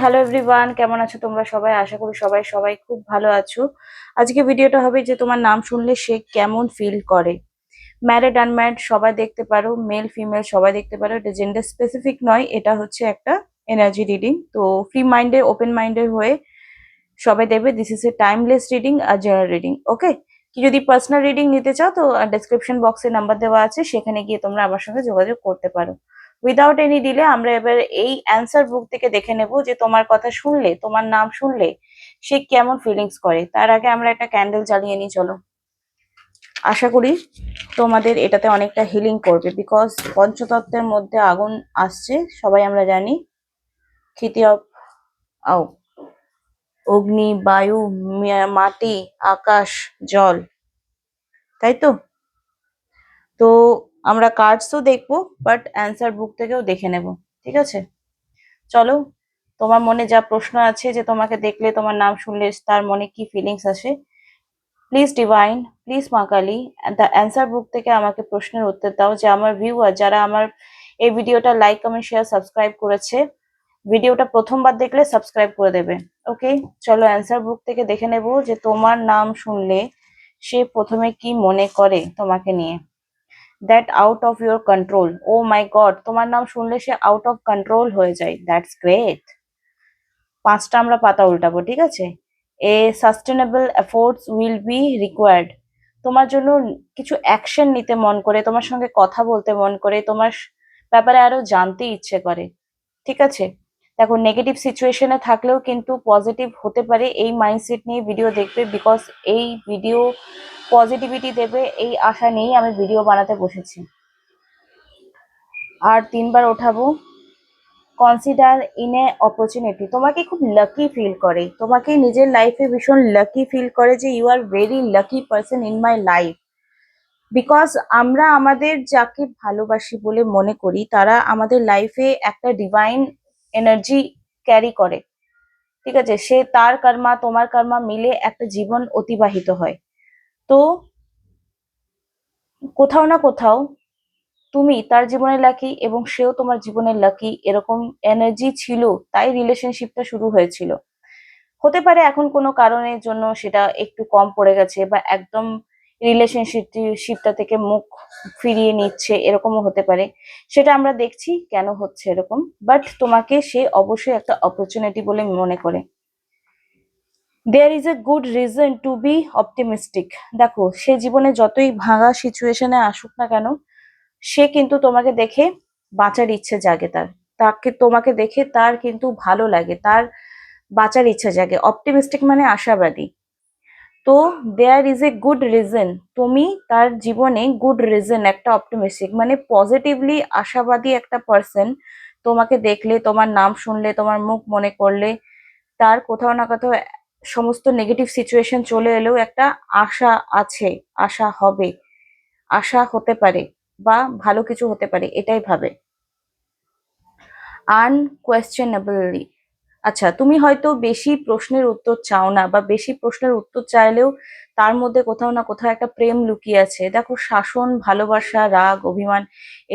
Hello everyone, কেমন আছো তোমরা সবাই? আশা করি সবাই সবাই খুব ভালো আছো। আজকে ভিডিওটা হবে যে তোমার নাম শুনলে সে কেমন ফিল করে। ম্যারিড আনম্যারিড সবাই দেখতে পারো, মেল ফিমেল সবাই দেখতে পারো। এটা জেন্ডার স্পেসিফিক নয়, এটা হচ্ছে একটা এনার্জি রিডিং। তো ফ্রি মাইন্ডে ওপেন মাইন্ডের হয়ে সবাই দেখবে। This is a timeless reading আর জেনারেল রিডিং। ওকে, কি যদি পার্সোনাল রিডিং নিতে চাও তো ডেসক্রিপশন বক্সে নাম্বার দেওয়া আছে, সেখানে গিয়ে তোমরা আমার সঙ্গে যোগাযোগ করতে পারো। উইদাউট এনি ডিলে আমরা এবার এই অ্যান্সার বুক থেকে দেখে নেব যে তোমার কথা শুনলে, তোমার নাম শুনলে সে কেমন ফিলিংস করে। তার আগে আমরা একটা ক্যান্ডেল জ্বালিয়ে নিই, চলো। আশা করি তোমাদের এটাতে অনেকটা হিলিং করবে, বিকজ পঞ্চতত্ত্বের মধ্যে আগুন আসছে, সবাই আমরা জানি। ক্ষিতি অফ আও অগ্নি, বায়ু, মাটি, আকাশ, জল, তাই তো। তো আমরা কার্ডসও দেখবো, বাট অ্যান্সার বুক থেকেও দেখে নেব, ঠিক আছে? চলো, তোমার মনে যা প্রশ্ন আছে, যে তোমাকে দেখলে, তোমার নাম শুনলে তার মনে কি ফিলিংস আসে, প্লিজ ডিভাইন, প্লিজ মা কালী, দ্য অ্যান্সার বুক থেকে আমাকে প্রশ্নের উত্তর দাও। যে আমার ভিউয়ার, যারা আমার এই ভিডিওটা লাইক কমেন্ট শেয়ার সাবস্ক্রাইব করেছে, ভিডিওটা প্রথমবার দেখলে সাবস্ক্রাইব করে দেবে। ওকে, চলো অ্যান্সার বুক থেকে দেখে নেব যে তোমার নাম শুনলে সে প্রথমে কি মনে করে তোমাকে নিয়ে। That out of your control. Oh my god, তোমার নাম শুনলে সে আউট অফ কন্ট্রোল হয়ে যায়। That's great. পাঁচটা আমরা পাতা উল্টাবো, ঠিক আছে? A sustainable efforts will be required. তোমার জন্য কিছু অ্যাকশন নিতে মন করে, তোমার সঙ্গে কথা বলতে মন করে, তোমার ব্যাপারে আরো জানতে ইচ্ছে করে, ঠিক আছে? দেখো, নেগেটিভ সিচুয়েশনে থাকলেও কিন্তু পজিটিভ হতে পারে, এই মাইন্ডসেট নিয়ে ভিডিও দেখবে। বিকজ এই ভিডিও পজিটিভিটি দেবে, এই আশা নিয়েই আমি ভিডিও বানাতে বসেছি। আর তিনবার ওঠাবো কনসিডার ইন এ অপরচুনিটি। তোমাকে খুব লাকি ফিল করে, তোমাকে নিজের লাইফে ভীষণ লাকি ফিল করে, যে you are very lucky person in my life. Because আমরা আমাদের যাকে ভালোবাসি বলে মনে করি, তারা আমাদের লাইফে একটা ডিভাইন এনার্জি ক্যারি করে, ঠিক আছে? সে, তার কর্মা তোমার কর্মা মিলে একটা জীবন অতিবাহিত হয়। তো কোথাও না কোথাও তুমি তার জীবনে লাকি এবং সেও তোমার জীবনে লাকি, এরকম এনার্জি ছিল, তাই রিলেশনশিপটা শুরু হয়েছিল। হতে পারে এখন কোনো কারণের জন্য সেটা একটু কম পড়ে গেছে, বা একদম রিলেশনশিপটা থেকে মুখ ফিরিয়ে নিচ্ছে, এরকমও হতে পারে। সেটা আমরা দেখছি কেন হচ্ছে এরকম। বাট তোমাকে সে অবশ্যই একটা অপরচুনিটি বলে মনে করে। There is a good reason to be optimistic. দেখো, সে জীবনে যতই ভাঙা সিচুয়েশনে আসুক না কেন, সে কিন্তু তোমাকে দেখে বাঁচার ইচ্ছে জাগে তার। তাকে তোমাকে দেখে তার কিন্তু ভালো লাগে, তার বাঁচার ইচ্ছা জাগে। অপটিমিস্টিক মানে আশাবাদী। তো there is a good reason, তুমি তার জীবনে গুড রিজন, একটা অপটিমিস্টিক মানে পজিটিভলি আশাবাদী একটা পার্সন। তোমাকে দেখলে, তোমার নাম শুনলে, তোমার মুখ মনে করলে, তার কোথাও না কোথাও সমস্ত নেগেটিভ সিচুয়েশন চলে এলেও একটা আশা আছে, আশা হবে, আশা হতে পারে, বা ভালো কিছু হতে পারে, এটাই ভাবে। আনকোয়েশ্চেনেবলি। আচ্ছা, তুমি হয়তো বেশি প্রশ্নের উত্তর চাও না, বা বেশি প্রশ্নের উত্তর চাইলেও তার মধ্যে কোথাও না কোথাও একটা প্রেম লুকিয়ে আছে। দেখো, শাসন, ভালোবাসা, রাগ, অভিমান,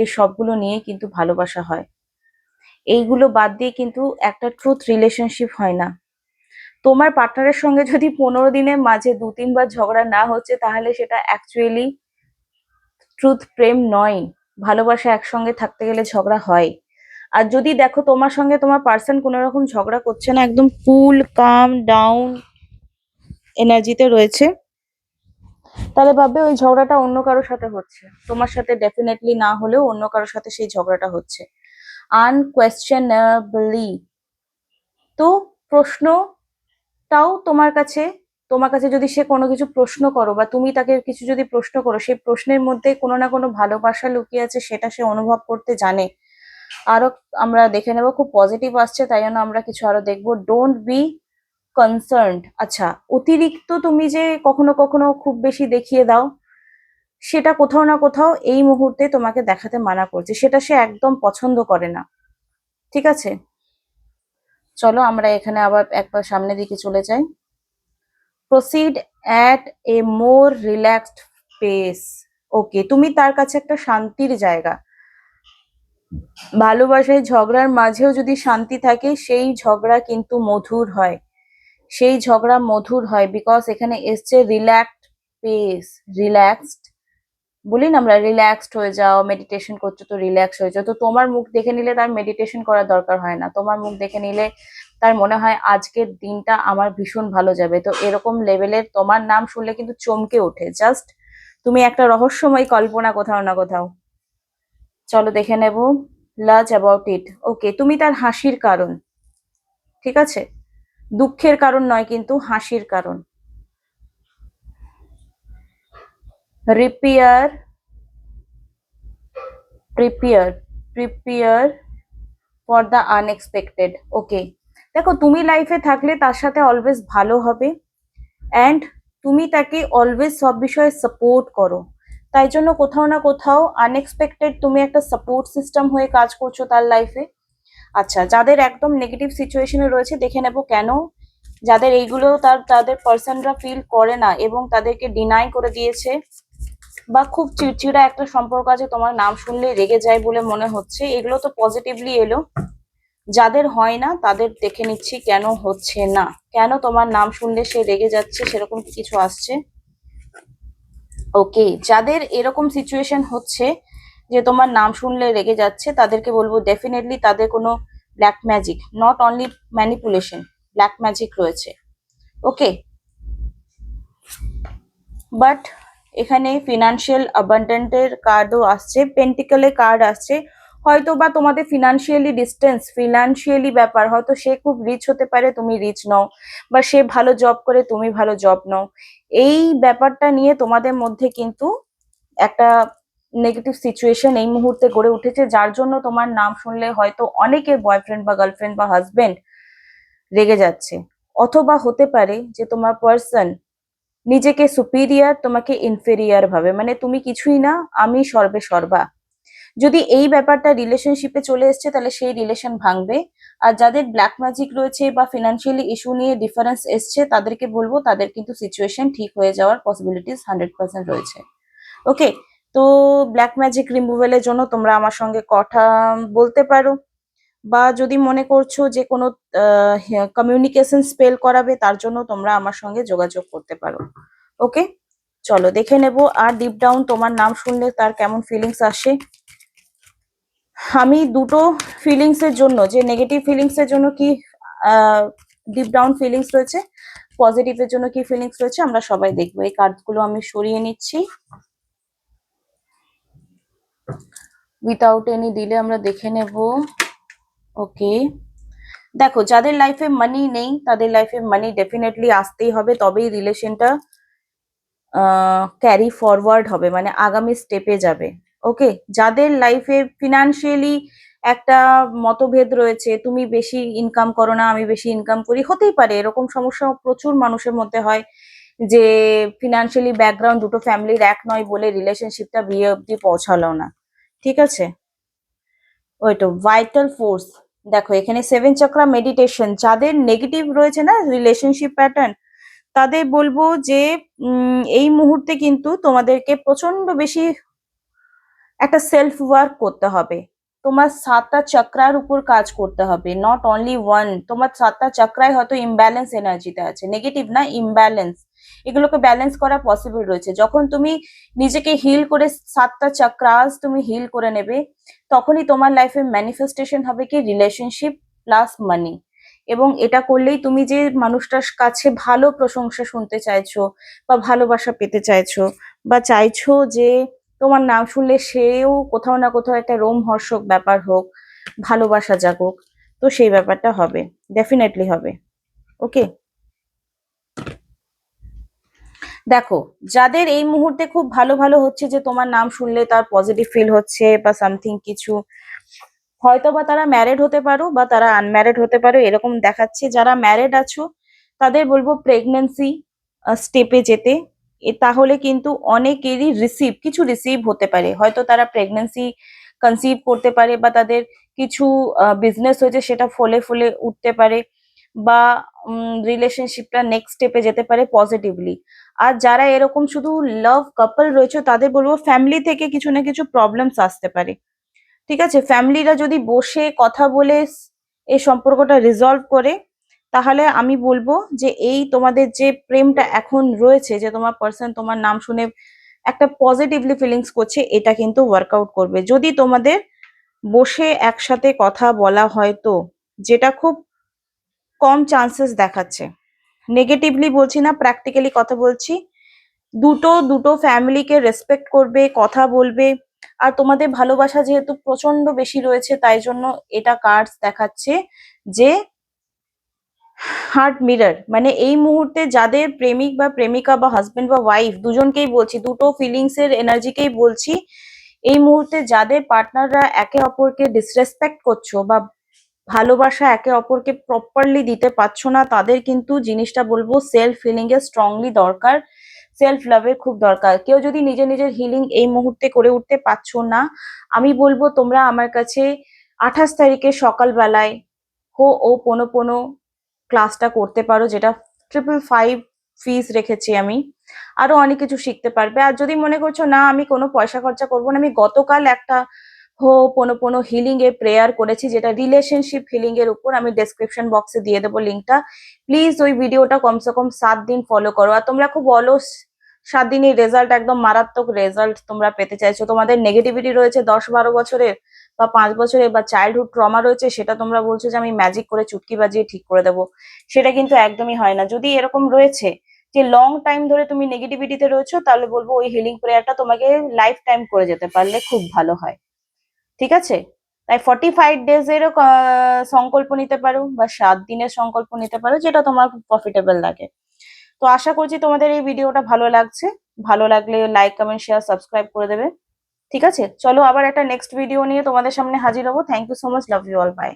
এই সবগুলো নিয়ে কিন্তু ভালোবাসা হয়। এইগুলো বাদ দিয়ে কিন্তু একটা ট্রুথ রিলেশনশিপ হয় না। তোমার পার্টনারের সঙ্গে যদি 15 দিনের মাঝে 2-3 বার ঝগড়া না হচ্ছে, তাহলে সেটা অ্যাকচুয়ালি ট্রুথ প্রেম নয়। ভালোবাসা একসঙ্গে থাকতে গেলে ঝগড়া হয়। আর যদি দেখো তোমার সঙ্গে তোমার পার্সন কোনো রকম ঝগড়া করছে না, একদম কুল কাম ডাউন এনার্জিতে রয়েছে, তাহলে ভাববে ওই ঝগড়াটা অন্য কারোর সাথে হচ্ছে। তোমার সাথে ডেফিনেটলি না হলেও অন্য কারোর সাথে সেই ঝগড়াটা হচ্ছে। আনকোয়েশ্চেনেবলি। তো প্রশ্নটাও তোমার কাছে যদি সে কোনো কিছু প্রশ্ন করো, বা তুমি তাকে কিছু যদি প্রশ্ন করো, সেই প্রশ্নের মধ্যে কোনো না কোনো ভালোবাসা লুকিয়ে আছে, সেটা সে অনুভব করতে জানে। আরো আমরা দেখে নেব, খুব পজিটিভ আসছে, তাই জন্য আমরা কিছু আরো দেখবো। Don't be concerned. আচ্ছা, অতিরিক্ত তুমি যে কখনো কখনো খুব বেশি দেখিয়ে দাও, সেটা কোথাও না কোথাও এই মুহূর্তে তোমাকে দেখাতে মানা করছে, সেটা সে একদম পছন্দ করে না, ঠিক আছে? চলো আমরা এখানে আবার একবার সামনের দিকে চলে যাই। Proceed at a more relaxed pace. Okay, তুমি তার কাছে একটা শান্তির জায়গা। ভালোবাসায় ঝগড়ার মাঝেও যদি শান্তি থাকে সেই ঝগড়া কিন্তু মধুর হয়, সেই ঝগড়া মধুর হয়, বিকজ এখানে এসছে রিল্যাক্সড পেস, রিল্যাক্সড, বলি না আমরা রিল্যাক্সড হয়ে যাও, মেডিটেশন করছো তো রিল্যাক্স হয়ে যাও, তো তোমার মুখ দেখে নিলে তার মেডিটেশন করার দরকার হয় না, তোমার মুখ দেখে নিলে তার মনে হয় আজকের দিনটা আমার ভীষণ ভালো যাবে। তো এরকম লেভেলের তোমার নাম শুনলে কিন্তু চমকে ওঠে, জাস্ট তুমি একটা রহস্যময় কল্পনা কোথাও না কোথাও। চলো দেখে নেব লাজ অ্যাবাউট ইট। ওকে, তুমি তার হাসির কারণ, ঠিক আছে, দুঃখের কারণ নয় কিন্তু হাসির কারণ। Repair, prepare, prepare for the unexpected. Okay, দেখো তুমি লাইফে থাকলে তার সাথে অলওয়েজ ভালো হবে, অ্যান্ড তুমি তাকে অলওয়েজ সব বিষয়ে সাপোর্ট করো, তাই জন্য কোথাও না কোথাও আনএক্সপেক্টেড তুমি একটা সাপোর্ট সিস্টেম হয়ে কাজ করছো তার লাইফে। আচ্ছা, যাদের একদম নেগেটিভ সিচুয়েশনে রয়েছে দেখে নেব কেন। যাদের এইগুলো তাদের পার্সনরা ফিল করে না এবং তাদেরকে ডিনাই করে দিয়েছে, বা খুব চিড়চিড়া একটা সম্পর্ক আছে, তোমার নাম শুনলে রেগে যায় বলে মনে হচ্ছে, এগুলো তো পজিটিভলি এলো। যাদের হয় না তাদের দেখে নিচ্ছি কেন হচ্ছে না, কেন তোমার নাম শুনলে সে রেগে যাচ্ছে, সেরকম কি কিছু আসছে। ওকে, যাদের এরকম সিচুয়েশন হচ্ছে যে তোমার নাম শুনলে রেগে যাচ্ছে, তাদেরকে বলবো ডেফিনেটলি তাদের কোনো black magic, not only manipulation, black magic রয়েছে। ওকে, বাট এখানে ফিনান্সিয়াল অ্যাবান্ডেন্টের কার্ডও আসছে, পেন্টিকলের কার্ড আসছে, হয়তো বা তোমাদের ফিনান্সিয়ালি ডিস্টেন্স, ফিনান্সিয়ালি ব্যাপার, হয়তো সে খুব রিচ হতে পারে তুমি রিচ নও, বা সে ভালো জব করে তুমি ভালো জব নও, এই ব্যাপারটা নিয়ে তোমাদের মধ্যে কিন্তু একটা নেগেটিভ সিচুয়েশন এই মুহূর্তে গড়ে উঠেছে, যার জন্য তোমার নাম শুনলে হয়তো অনেকের বয়ফ্রেন্ড বা গার্লফ্রেন্ড বা হাজবেন্ড রেগে যাচ্ছে, অথবা হতে পারে যে তোমার পার্সন নিজেকে সুপিরিয়ার, তোমাকে ইনফেরিয়ার ভাবে, মানে তুমি কিছুই না, আমি সর্বে সর্বা। যদি এই ব্যাপারটা রিলেশনশিপে চলে এসছে তাহলে সেই রিলেশন ভাঙবে। আর যাদের ব্ল্যাক ম্যাজিক রয়েছে বা ফিনান্সিয়ালি ইস্যু নিয়ে ডিফারেন্স এসছে, তাদেরকে বলবো তাদের কিন্তু সিচুয়েশন ঠিক হয়ে যাওয়ার পসিবিলিটিস 100% রয়েছে। ওকে, তো ব্ল্যাক ম্যাজিক রিমুভালের জন্য তোমরা আমার সঙ্গে কথা বলতে পারো, বা যদি মনে করছো যে কোনো কমিউনিকেশন স্পেল করাবে, তার জন্য তোমরা আমার সঙ্গে যোগাযোগ করতে পারো। ওকে, চলো দেখে নেব আর ডিপ ডাউন তোমার নাম শুনলে তার কেমন ফিলিংস আসে। আমি দুটো ফিলিংস এর জন্য, যে নেগেটিভ ফিলিংস এর জন্য কি ডিপ ডাউন ফিলিংস রয়েছে, পজিটিভ এর জন্য কি ফিলিংস রয়েছে, আমরা সবাই দেখবো। এই কার্ডগুলো আমি সরিয়ে নিচ্ছি, উইথাউট এনি ডিলে আমরা দেখে নেব। ওকে, দেখো যাদের লাইফে মানি নেই তাদের লাইফে মানি ডেফিনেটলি আসতেই হবে, তবেই রিলেশনটা ক্যারি ফরওয়ার্ড হবে, মানে আগামী স্টেপে যাবে। ওকে, যাদের লাইফে ফিনান্সিয়ালি একটা মতভেদ রয়েছে, তুমি বেশি ইনকাম করো না আমি বেশি ইনকাম করি, হতেই পারে, এরকম সমস্যা প্রচুর মানুষের মধ্যে হয়, যে ফিনান্সিয়ালি ব্যাকগ্রাউন্ড দুটো ফ্যামিলির এক নয় বলে রিলেশনশিপটা বিয়ে অব্দি পৌঁছালো না, ঠিক আছে। ওই তো ভাইটাল ফোর্স, দেখো এখানে সেভেন চক্রা মেডিটেশন, যাদের নেগেটিভ রয়েছে না রিলেশনশিপ প্যাটার্ন, তাদের বলবো যে এই মুহূর্তে কিন্তু তোমাদেরকে প্রচন্ড বেশি একটা সেলফ ওয়ার্ক করতে হবে, তোমার 7টা চক্রার উপর কাজ করতে হবে, নট অনলি ওয়ান, তোমার 7টা চক্রায় হয়তো ইমব্যালেন্স এনার্জিতে আছে, নেগেটিভ না ইমব্যালেন্স, এগুলোকে ব্যালেন্স করা পসিবল রয়েছে। যখন তুমি নিজেকে হিল করে 7টা চক্রাস তুমি হিল করে নেবে, তখনই তোমার লাইফে ম্যানিফেস্টেশন হবে কি রিলেশনশিপ প্লাস মানি। এবং এটা করলেই তুমি যে মানুষটার কাছে ভালো প্রশংসা শুনতে চাইছো, বা ভালোবাসা পেতে চাইছো, বা চাইছো যে তোমার নাম শুনলে সেও কোথাও না কোথাও একটা রোমহর্ষক ব্যাপার হোক, ভালোবাসা জাগুক, তো সেই ব্যাপারটা হবে, ডেফিনেটলি হবে। ওকে, দেখো যাদের এই মুহূর্তে খুব ভালো ভালো হচ্ছে, যে তোমার নাম শুনলে তার পজিটিভ ফিল হচ্ছে বা সামথিং কিছু, হয়তো বা তারা ম্যারেড হতে পারো বা তারা আনম্যারেড হতে পারো, এরকম দেখাচ্ছে। যারা ম্যারেড আছো তাদের বলবো প্রেগনেন্সি স্টেপে যেতে, তাহলে কিন্তু অনেকেরই কিছু রিসিভ হতে পারে, হয়তো তারা প্রেগনেন্সি কনসিভ করতে পারে, বা তাদের কিছু বিজনেস হয়েছে সেটা ফলে ফলে উঠতে পারে, বা রিলেশনশিপটা নেক্সট স্টেপে যেতে পারে পজিটিভলি। আর যারা এরকম শুধু লাভ কাপল রয়েছে তাদের বলবো ফ্যামিলি থেকে কিছু না কিছু প্রবলেমস আসতে পারে, ঠিক আছে, ফ্যামিলিরা যদি বসে কথা বলে এই সম্পর্কটা রিজলভ করে, তাহলে আমি বলবো যে এই তোমাদের যে প্রেমটা এখন রয়েছে, যে তোমার পার্সন তোমার নাম শুনে একটা পজিটিভলি ফিলিংস করছে, এটা কিন্তু ওয়ার্কআউট করবে যদি তোমাদের বসে একসাথে কথা বলা হয় তো, যেটা খুব কম চান্সেস দেখাচ্ছে। নেগেটিভলি বলছি না, প্র্যাকটিক্যালি কথা বলছি। দুটো দুটো ফ্যামিলিকে রেসপেক্ট করবে, কথা বলবে। আর তোমাদের ভালোবাসা যেহেতু প্রচন্ড বেশি রয়েছে, তাই জন্য এটা কার্ডস দেখাচ্ছে যে হার্ট মিরর, মানে এই মুহূর্তে যাদের প্রেমিক বা প্রেমিকা বা হাজবেন্ড বা ওয়াইফ, দুজনকেই বলছি, দুটো ফিলিংস এর এনার্জিকেই বলছি, এই মুহূর্তে যাদের পার্টনাররা একে অপরকে ডিসরেসপেক্ট করছো বা ভালোবাসা একে অপরকে প্রপারলি দিতে পারছো না, তাদের কিন্তু জিনিসটা বলবো সেলফ হিলিং এর স্ট্রংলি দরকার, সেলফ লাভের খুব দরকার। কেউ যদি নিজের নিজের হিলিং এই মুহূর্তে করে উঠতে পারছো না, আমি বলবো তোমরা আমার কাছে 28 তারিখে সকালবেলায় হো ও পোনো পোনো ক্লাসটা করতে পারো, যেটা 555 ফিস রেখেছি আমি। আরো অনেক কিছু শিখতে পারবে। আর যদি মনে করছো না আমি কোনো পয়সা খরচা করবো না, আমি গতকাল একটা হো পোনো পোনো হিলিং এর প্রেয়ার করেছি, যেটা রিলেশনশিপ হিলিং এর উপর, আমি ডেসক্রিপশন বক্সে দিয়ে দেবো লিঙ্কটা। প্লিজ ওই ভিডিওটা কমসে কম 7 দিন ফলো করো। আর তোমরা খুব অলস, 7 দিনের রেজাল্ট, একদম মারাত্মক রেজাল্ট তোমরা পেতে চাইছো, তোমাদের নেগেটিভিটি রয়েছে 10-12 বছরের বা 5 বছরের, বা চাইল্ডহুড ট্রমা রয়েছে, সেটা তোমরা বলছো যে আমি ম্যাজিক করে চুটকি বাজিয়ে ঠিক করে দেবো। সেটা কিন্তু একদমই হয় না। যদি এরকম রয়েছে যে লং টাইম ধরে তুমি নেগেটিভিটিতে রয়েছো, তাহলে বলবো ওই হিলিং প্রেয়ারটা তোমাকে লাইফ টাইম করে যেতে পারলে খুব ভালো হয়। ঠিক আছে, তাই 45 ডেজ এরও সংকল্প নিতে পারো, বা 7 দিনের সংকল্প নিতে পারো, যেটা তোমার প্রফিটেবল লাগে। তো আশা করছি তোমাদের এই ভিডিওটা ভালো লাগছে। ভালো লাগলে লাইক, কমেন্ট, শেয়ার, সাবস্ক্রাইব করে দেবে। ঠিক আছে, চলো আবার একটা নেক্সট ভিডিও নিয়ে তোমাদের সামনে হাজির হবো। Thank you so much, love you all, by.